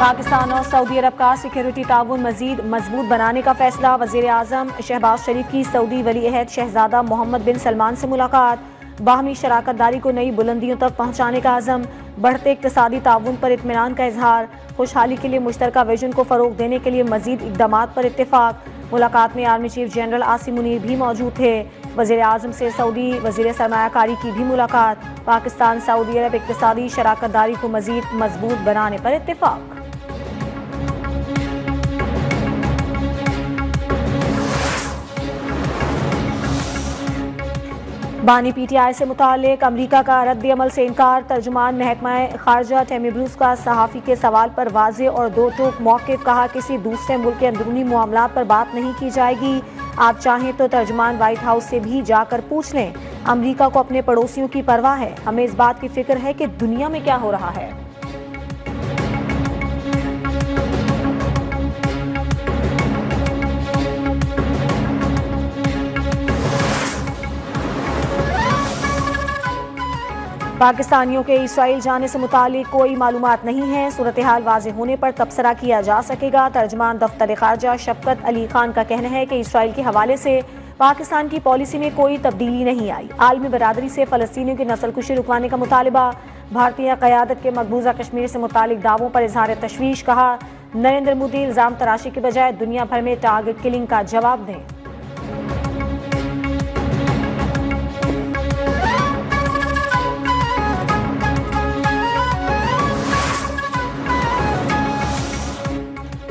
पाकिस्तान और सऊदी अरब का सिक्योरिटी ताउन मजीद मजबूत बनाने का फैसला। वजीर आजम शहबाज शरीफ की सऊदी वली अहद शहजादा मोहम्मद बिन सलमान से मुलाकात। बाहमी शराकत दारी को नई बुलंदियों तक पहुँचाने का आज़म। बढ़ते इक्तसादी ताउन पर इत्मीनान का इजहार। खुशहाली के लिए मुश्तरका विजन को फ़रोग देने के लिए मजीद इक़दामात पर इत्तेफाक। मुलाकात में army chief general Asim Munir भी मौजूद थे। वज़ीर आज़म से सऊदी वज़ीर सरमायाकारी की भी मुलाकात। पाकिस्तान सऊदी अरब इक्तसादी शराकत दारी को मजीद मजबूत बनाने पर इत्तेफाक। बानी पीटीआई से मुतालिक अमरीका का रद्द अमल से इनकार। तर्जुमान महकमा खारजा टेमी ब्रूस का सहाफ़ी के सवाल पर वाज़े और दो टूक मौक़िफ़। कहा किसी दूसरे मुल्क के अंदरूनी मामलात पर बात नहीं की जाएगी। आप चाहें तो तर्जुमान व्हाइट हाउस से भी जाकर पूछ लें। अमरीका को अपने पड़ोसियों की परवाह है। हमें इस बात की फिक्र है कि दुनिया में क्या हो रहा है। पाकिस्तानियों के इसराइल जाने से मुतालिक कोई मालूमात नहीं है। सूरत हाल वाज़े होने पर तबसरा किया जा सकेगा। तर्जमान दफ्तर खारजा शफकत अली खान का कहना है कि इसराइल के हवाले से पाकिस्तान की पॉलिसी में कोई तब्दीली नहीं आई। आलमी बरादरी से फ़लस्तीनियों की नस्लकुशी रुकवाने का मुतालबा। भारतीय क़यादत के मकबूजा कश्मीर से मुतालिक दावों पर इजहार तशवीश। कहा नरेंद्र मोदी इल्ज़ाम तराशी के बजाय दुनिया भर में टारगेट किलिंग का जवाब दें।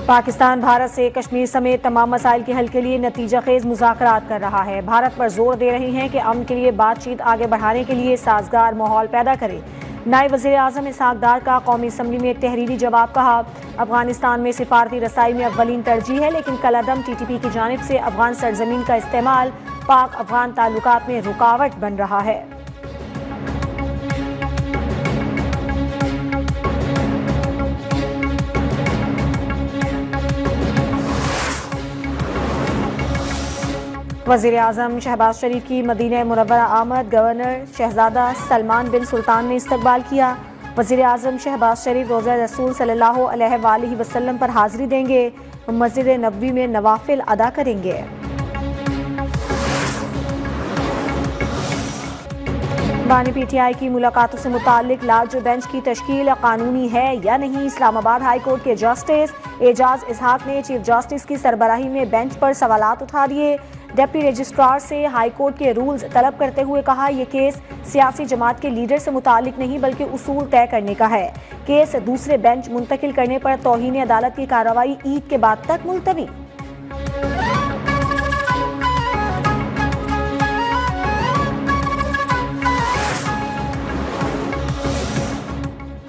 पाकिस्तान भारत से कश्मीर समेत तमाम मसाइल के हल के लिए नतीजा खेज मुज़ाकरात कर रहा है। भारत पर जोर दे रहे हैं कि अमन के लिए बातचीत आगे बढ़ाने के लिए साजगार माहौल पैदा करे। नायब वज़ीर आज़म इसहाक डार का कौमी असम्बली में एक तहरीरी जवाब। कहा अफगानिस्तान में सिफारती रसाई में अव्वलीन तरजीह है, लेकिन कलअदम TTP की जानिब से अफगान सरजमीन का इस्तेमाल पाक अफगान ताल्लुकात में रुकावट बन रहा है। वज़ीर आज़म शहबाज शरीफ की मदीना मुनव्वरा आमद। गवर्नर शहजादा सलमान बिन सुल्तान ने इस्तकबाल किया। वज़ीर आज़म शहबाज शरीफ रोज़ा रसूल सल्लल्लाहु अलैहि वसल्लम पर हाज़िरी देंगे। मस्जिद नबवी में नवाफिल अदा करेंगे। बानी PTI की मुलाकातों से मुताल्लिक लार्ज बेंच की तश्कील कानूनी है या नहीं। इस्लामाबाद हाई कोर्ट के जस्टिस एजाज इसहाक ने चीफ जस्टिस की सरबराही में बेंच पर सवालात उठा दिए। डिप्टी रजिस्ट्रार से हाई कोर्ट के रूल्स तलब करते हुए कहा यह केस सियासी जमात के लीडर से मुतालिक नहीं बल्कि उसूल तय करने का है। केस दूसरे बेंच मुंतकिल करने पर तौहीन अदालत की कार्रवाई ईद के बाद तक मुलतवी।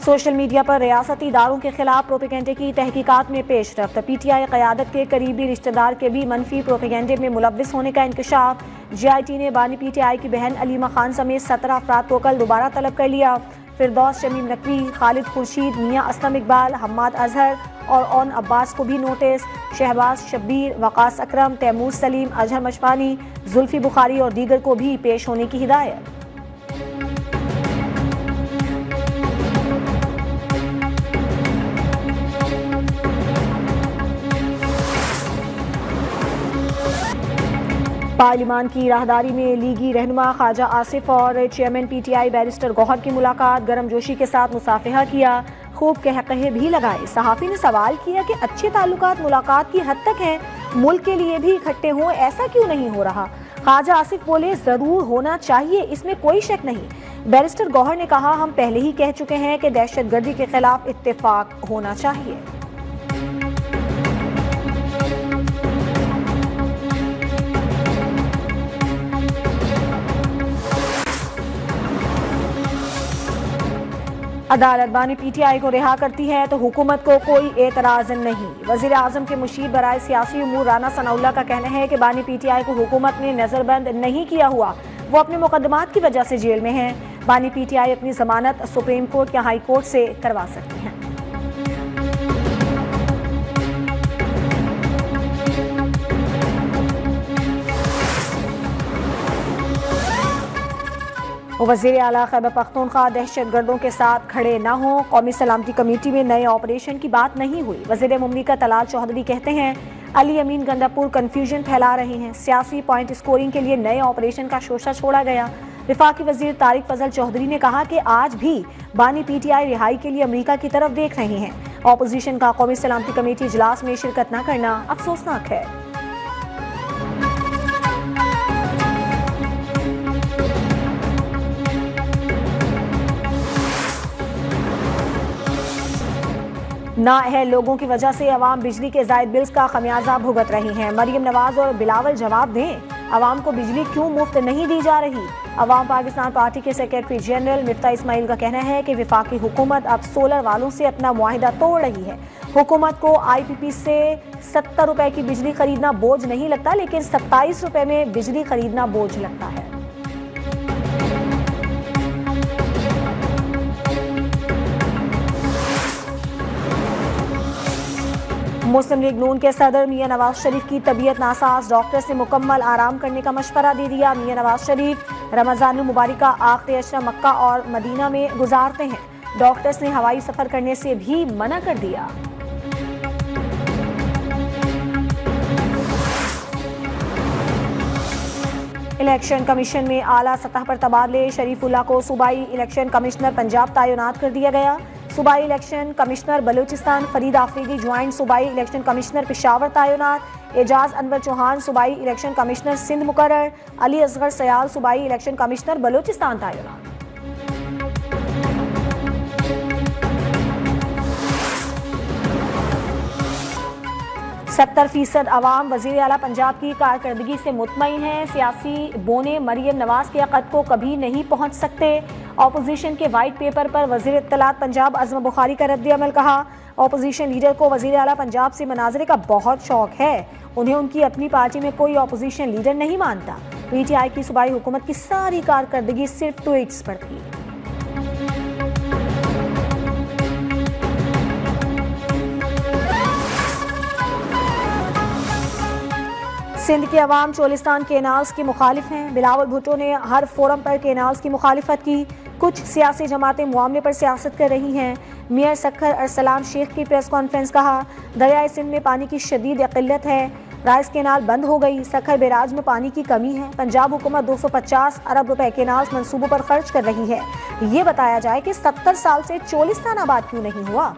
सोशल मीडिया पर रियासती इदारों के खिलाफ प्रोपेगेंडे की तहकीकात में पेशरफ्त। PTI क़यादत के करीबी रिश्तेदार के भी मनफी प्रोपेगेंडे में मुलव्विस होने का इंकशाफ। GIT ने बानी PTI की बहन अलीमा खान समेत 17 अफराद को कल दोबारा तलब कर लिया। फिरदौस शमीम नकवी, खालिद खुर्शीद, मियाँ असलम इकबाल, हम्माद अजहर और ओन अब्बास को भी नोटिस। शहबाज शब्बीर, वकास अकरम, तैमूर सलीम, अजहर मशवानी, जुल्फी बुखारी और दीगर को भी पेश होने की हिदायत। पार्लिमान की राहदारी में लीगी रहनुमा ख्वाजा आसिफ और चेयरमैन PTI बैरिस्टर गौहर की मुलाकात। गर्मजोशी के साथ मुसाफिहा किया, खूब कहकहे भी लगाए। सहाफ़ी ने सवाल किया कि अच्छे ताल्लुकात मुलाकात की हद तक हैं, मुल्क के लिए भी इकट्ठे हों, ऐसा क्यों नहीं हो रहा। ख्वाजा आसिफ बोले जरूर होना चाहिए, इसमें कोई शक नहीं। बैरिस्टर गौहर ने कहा हम पहले ही कह चुके हैं कि दहशतगर्दी के खिलाफ इत्तेफाक होना चाहिए। अदालत बानी PTI को रिहा करती है तो हुकूमत को कोई एतराज नहीं। वज़ीर आज़म के मुशीर बराए सियासी उमूर राना सनाउल्लाह का कहना है कि बानी PTI को हुकूमत ने नजरबंद नहीं किया हुआ, वो अपने मुकदमात की वजह से जेल में हैं। बानी PTI अपनी जमानत सुप्रीम कोर्ट या हाई कोर्ट से करवा सकती हैं। वज़ीर आला खैबर पख्तूनख्वा दहशतगर्दों के साथ खड़े न हों, कौमी सलामती कमेटी में नए ऑपरेशन की बात नहीं हुई। वज़ीर मुमलिकत तलाल चौधरी कहते हैं अली अमीन गंडापुर कन्फ्यूजन फैला रहे हैं, सियासी पॉइंट स्कोरिंग के लिए नए ऑपरेशन का शोशा छोड़ा गया। विफाकी वज़ीर तारिक फजल चौधरी ने कहा कि आज भी बानी PTI रिहाई के लिए अमेरिका की तरफ देख रहे हैं। ऑपोजिशन का कौमी सलामती कमेटी इजलास में शिरकत न करना अफसोसनाक है। नाअहल लोगों की वजह से अवाम बिजली के जायद बिल्स का खमियाजा भुगत रही हैं। मरियम नवाज और बिलावल जवाब दें, अवाम को बिजली क्यों मुफ्त नहीं दी जा रही। अवाम पाकिस्तान पार्टी के सेक्रेटरी जनरल मिफ्ता इस्माइल का कहना है कि विफाकी हुकूमत अब सोलर वालों से अपना मुआहिदा तोड़ रही है। हुकूमत को IPP से 70 रुपए की बिजली खरीदना बोझ नहीं लगता, लेकिन 27 रुपए में बिजली खरीदना बोझ लगता है। मुस्लिम लीग नून के सदर मियां नवाज शरीफ की तबीयत नासाज, डॉक्टर से मुकम्मल आराम करने का मशवरा दे दिया। मियां नवाज शरीफ रमजान मुबारक का आखिरी अशरा मक्का और मदीना में गुजारते हैं। डॉक्टर्स ने हवाई सफर करने से भी मना कर दिया। इलेक्शन कमीशन में आला सतह पर तबादले, शरीफुल्लाह को सूबाई इलेक्शन कमिश्नर पंजाब तैनात कर दिया गया। सूबाई election commissioner Balochistan Farid Afridi joint सूबाई इलेक्शन कमिश्नर पेशावर तैनात। एजाज अनवर चौहान सूबाई इलेक्शन कमिश्नर सिंध मुकर्रर। अली असगर सयाल सूबाई इलेक्शन कमिश्नर बलूचिस्तान तैनात। 70% अवाम वज़ीर आला पंजाब की कारकर्दगी से मुतमईन है। सियासी बोने मरियम नवाज के अक़द को कभी नहीं पहुँच सकते। ऑपोजिशन के वाइट पेपर पर वज़ीर इत्तलात पंजाब अज़म बुखारी का रद्द-ए-अमल कहा। ऑपोजिशन लीडर को वज़ीर आला पंजाब से मनाजरे का बहुत शौक है। उन्हें उनकी अपनी पार्टी में कोई ऑपोजिशन लीडर नहीं मानता। PTI की सूबाई हुकूमत की सारी कारकर्दगी सिर्फ ट्वीट्स पर थी। सिंध की अवाम चोलिस्तान केनाल्स की मुखालिफ हैं। बिलावल भुट्टो ने हर फोरम पर केनाल्स की मुखालिफत की। कुछ सियासी जमातें मामले पर सियासत कर रही हैं। मियां सखर अरसलान शेख की प्रेस कॉन्फ्रेंस, कहा दरियाए सिंध में पानी की शदीद किल्लत है। राइस केनाल बंद हो गई। सखर बैराज में पानी की कमी है। पंजाब हुकूमत 250 अरब रुपए केनाल्स मंसूबों पर खर्च कर रही है। ये बताया जाए कि 70 साल से चोलिस्तान आबाद क्यों नहीं हुआ।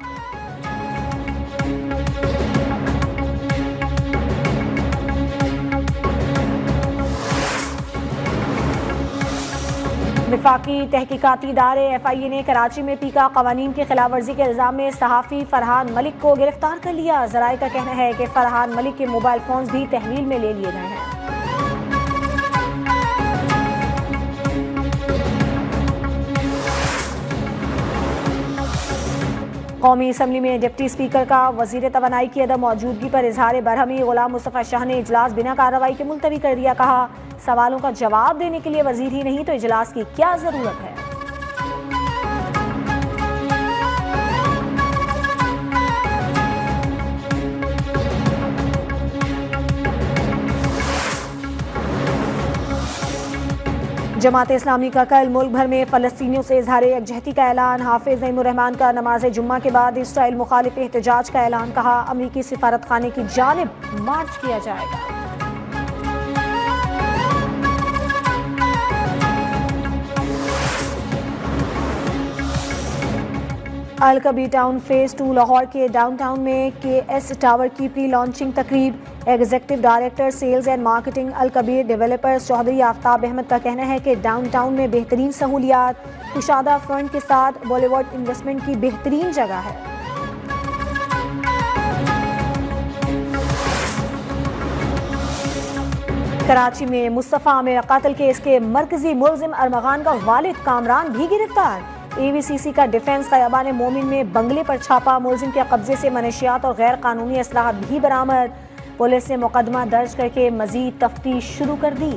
विफाकी तहकीकाती इदारे FIA ने कराची में पीका कवानीन की खिलाफ वर्जी के इल्जाम में सहाफ़ी फरहान मलिक को गिरफ्तार कर लिया। ज़राए का कहना है कि फरहान मलिक के मोबाइल फोन भी तहवील में ले लिए गए हैं। कौमी असम्बली में डिप्टी स्पीकर का वजीर तवानाई की अदम मौजूदगी पर इजहार बरहमी। गुलाम मुस्तफ़ा शाह ने इजलास बिना कार्रवाई के मुलतवी कर दिया। कहा सवालों का जवाब देने के लिए वजीर ही नहीं तो इजलास की क्या जरूरत है। जमात इस्लामी का कल मुल्क भर में फ़लस्तीनियों से इजहार यकजहती का ऐलान। हाफिज नईमुर्रहमान का नमाज जुम्मा के बाद इसराइल मुखालिफ एहतजाज का ऐलान। कहा अमरीकी सिफारत खाने की जानिब मार्च किया जाएगा। अल कबीर टाउन फेज 2 लाहौर के डाउनटाउन में KS टावर की प्री लॉन्चिंग तकरीब। Executive director sales and marketing Al Kabir developers Chaudhry Aftab Ahmad का कहना है कि डाउनटाउन में बेहतरीन सहूलियात, कुशादा फ्रंट के साथ बॉलीवुड इन्वेस्टमेंट की बेहतरीन जगह है। कराची में मुस्तफ़ा में कत्ल केस के मरकजी मुलजिम अरमगान का वालिद कामरान भी गिरफ्तार। AVCC का डिफेंस ख़याबान मोमिन में बंगले पर छापा। मुलजिम के कब्जे से मनशियात और गैर कानूनी असलाह भी बरामद। पुलिस ने मुकदमा दर्ज करके मजीद तफ्तीश शुरू कर दी।